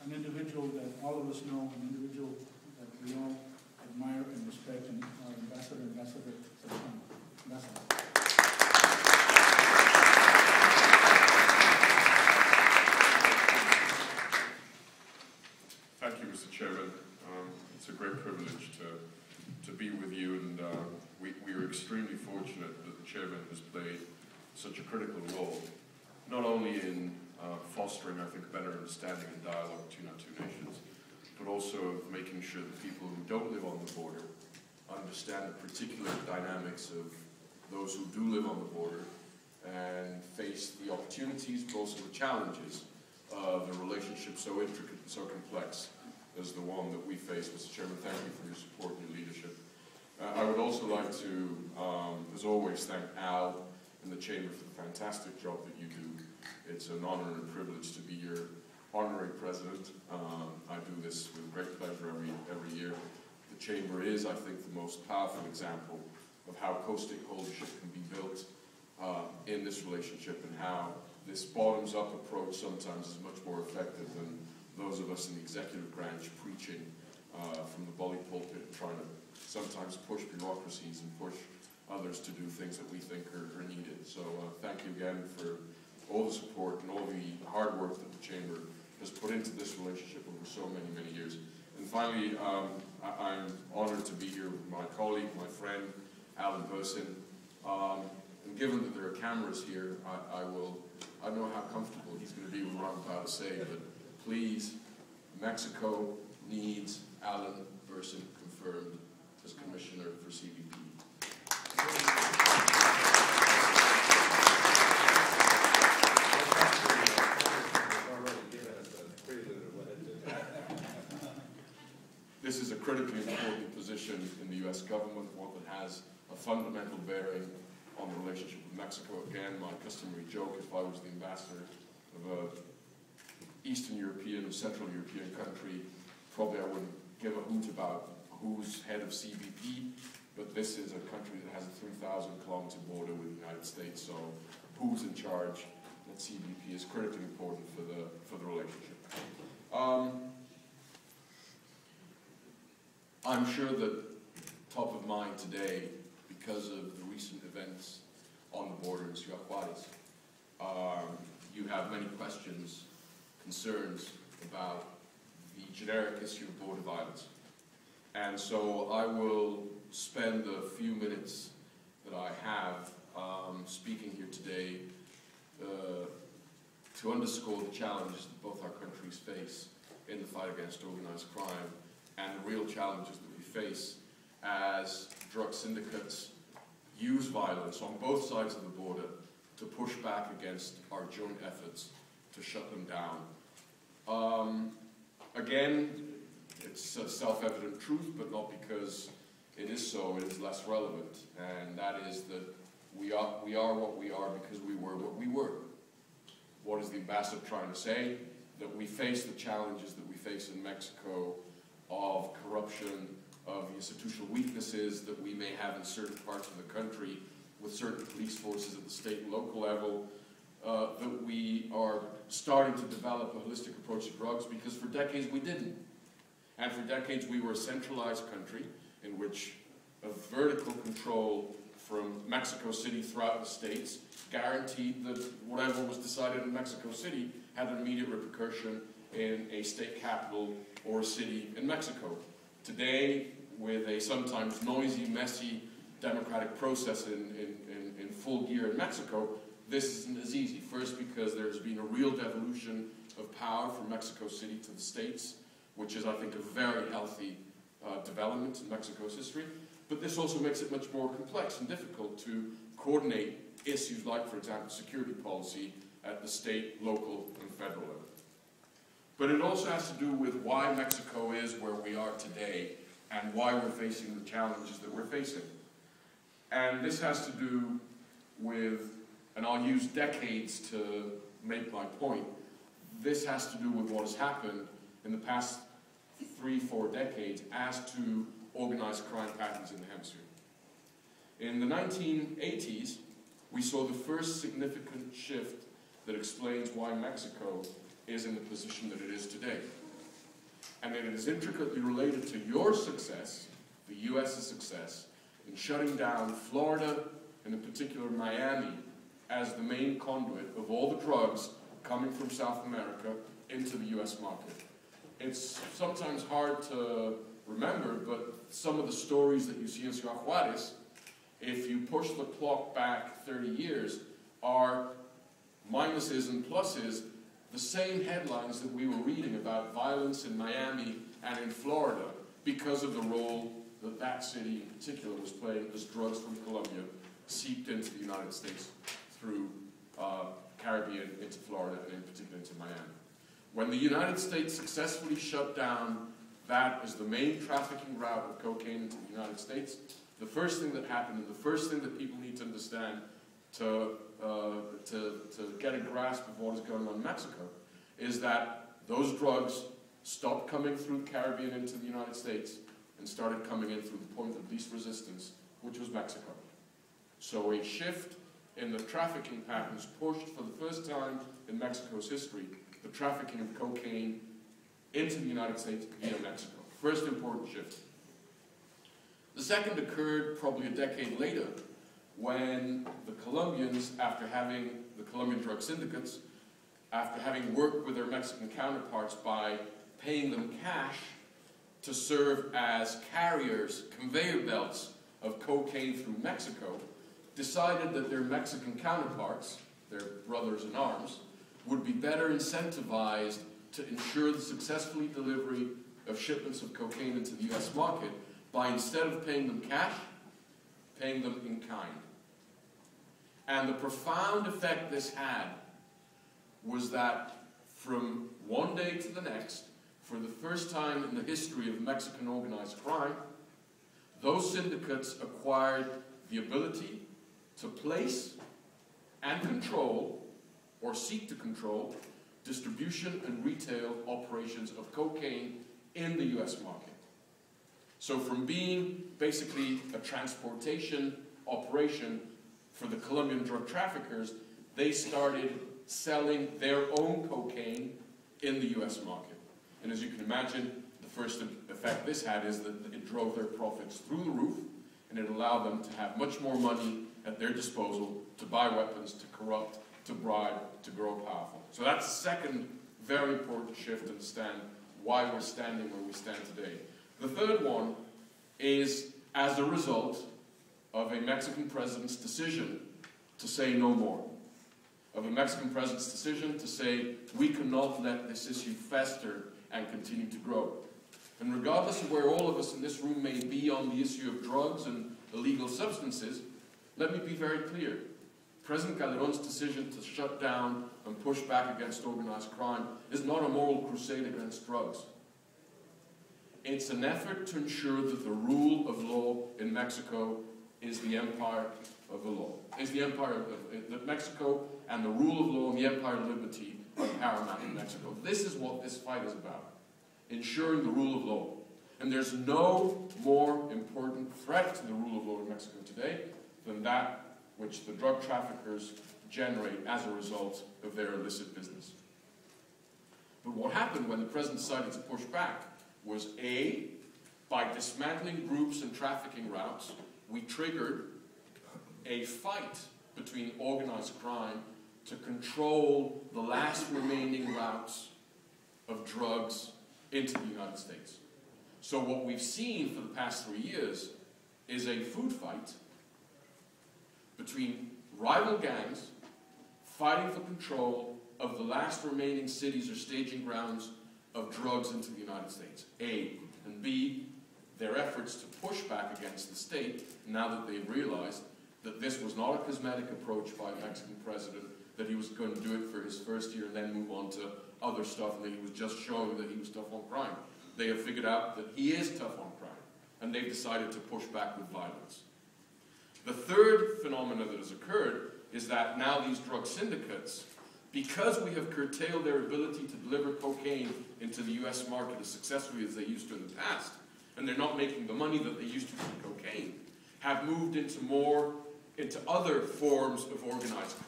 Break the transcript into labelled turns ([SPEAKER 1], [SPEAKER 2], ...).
[SPEAKER 1] an individual that all of us know, an individual that we all admire and respect, and our Ambassador Serrano. Ambassador.
[SPEAKER 2] Thank you, Mr. Chairman. It's a great privilege to be with you, and we are extremely fortunate that the Chairman has played such a critical role, not only in fostering, I think, better understanding and dialogue between our two nations, but also making sure that people who don't live on the border understand the particular dynamics of those who do live on the border and face the opportunities, but also the challenges of a relationship so intricate and so complex as the one that we face. Mr. Chairman, thank you for your support and your leadership. I would also like to, as always, thank Al and the Chamber for the fantastic job that you do. It's an honor and a privilege to be your honorary president. I do this with great pleasure every year. The Chamber is, I think, the most powerful example of how co-stakeholdership can be built in this relationship, and how this bottoms-up approach sometimes is much more effective than those of us in the executive branch preaching from the bully pulpit, trying to sometimes push bureaucracies and push others to do things that we think are needed. So thank you again for all the support and all the hard work that the Chamber has put into this relationship over so many, many years. And finally, I'm honored to be here with my colleague, my friend, Alan Bersin. And given that there are cameras here, I don't know how comfortable he's going to be with what I'm about to say, but please, Mexico needs Alan Bersin confirmed as Commissioner for CBP. This is a critically important position in the U.S. government, one that has a fundamental bearing on the relationship with Mexico. Again, my customary joke, if I was the ambassador of a Eastern European or Central European country, probably I wouldn't give a hoot about who's head of CBP, but this is a country that has a 3,000-kilometer border with the United States, so who's in charge at CBP is critically important for the relationship. I'm sure that top of mind today, because of the recent events on the border in Ciudad Juarez, you have many questions, concerns about the generic issue of border violence. And so I will spend the few minutes that I have speaking here today to underscore the challenges that both our countries face in the fight against organized crime, and the real challenges that we face as drug syndicates use violence on both sides of the border to push back against our joint efforts to shut them down. Again, it's a self-evident truth, but not because it is so, it is less relevant, and that is that we are what we are because we were what we were. What is the ambassador trying to say? That we face the challenges that we face in Mexico of corruption, of institutional weaknesses that we may have in certain parts of the country with certain police forces at the state and local level, that we are starting to develop a holistic approach to drugs because for decades we didn't. And for decades we were a centralized country in which a vertical control from Mexico City throughout the states guaranteed that whatever was decided in Mexico City had an immediate repercussion in a state capital or a city in Mexico. Today, with a sometimes noisy, messy democratic process in full gear in Mexico, this isn't as easy. First, because there's been a real devolution of power from Mexico City to the states, which is, I think, a very healthy development in Mexico's history. But this also makes it much more complex and difficult to coordinate issues like, for example, security policy at the state, local, and federal level. But it also has to do with why Mexico is where we are today and why we're facing the challenges that we're facing. And this has to do with, and I'll use decades to make my point, this has to do with what has happened in the past 3-4 decades as to organized crime patterns in the hemisphere. In the 1980s, we saw the first significant shift that explains why Mexico is in the position that it is today. and it is intricately related to your success, the U.S.'s success, in shutting down Florida, and in particular Miami, as the main conduit of all the drugs coming from South America into the U.S. market. It's sometimes hard to remember, but some of the stories that you see in Ciudad Juarez, if you push the clock back 30 years, are minuses and pluses, the same headlines that we were reading about violence in Miami and in Florida because of the role that that city in particular was playing as drugs from Colombia seeped into the United States through Caribbean into Florida and in particular into Miami. When the United States successfully shut down that as the main trafficking route of cocaine into the United States, the first thing that happened, and the first thing that people need to understand to get a grasp of what is going on in Mexico, is that those drugs stopped coming through the Caribbean into the United States and started coming in through the point of least resistance, which was Mexico. So a shift in the trafficking patterns pushed for the first time in Mexico's history the trafficking of cocaine into the United States via Mexico. First important shift. The second occurred probably a decade later, when the Colombians, the Colombian drug syndicates, after having worked with their Mexican counterparts by paying them cash to serve as carriers, conveyor belts of cocaine through Mexico, decided that their Mexican counterparts, their brothers in arms, would be better incentivized to ensure the successful delivery of shipments of cocaine into the US market by, instead of paying them cash, paying them in kind. And the profound effect this had was that from one day to the next, for the first time in the history of Mexican organized crime, those syndicates acquired the ability to place and control, or seek to control, distribution and retail operations of cocaine in the US market. So from being basically a transportation operation for the Colombian drug traffickers, they started selling their own cocaine in the US market. And as you can imagine, the first effect this had is that it drove their profits through the roof, and it allowed them to have much more money at their disposal to buy weapons, to corrupt, to bribe, to grow powerful. So that's the second very important shift to understand why we're standing where we stand today. The third one is as a result of a Mexican president's decision to say no more. Of a Mexican president's decision to say, we cannot let this issue fester and continue to grow. And regardless of where all of us in this room may be on the issue of drugs and illegal substances, let me be very clear. President Calderón's decision to shut down and push back against organized crime is not a moral crusade against drugs. It's an effort to ensure that the rule of law in Mexico is the empire of the law. That Mexico and the rule of law and the empire of liberty are paramount in Mexico. This is what this fight is about. Ensuring the rule of law. And there's no more important threat to the rule of law in Mexico today than that which the drug traffickers generate as a result of their illicit business. But what happened when the president decided to push back was A, by dismantling groups and trafficking routes, we triggered a fight between organized crime to control the last remaining routes of drugs into the United States. So what we've seen for the past 3 years is a food fight between rival gangs fighting for control of the last remaining cities or staging grounds of drugs into the United States, A. And B, their efforts to push back against the state now that they've realized that this was not a cosmetic approach by a Mexican president, that he was going to do it for his first year and then move on to other stuff, and that he was just showing that he was tough on crime. They have figured out that he is tough on crime, and they've decided to push back with violence. The third phenomenon that has occurred is that now these drug syndicates, because we have curtailed their ability to deliver cocaine into the US market as successfully as they used to in the past, and they're not making the money that they used to from cocaine, have moved into other forms of organized crime.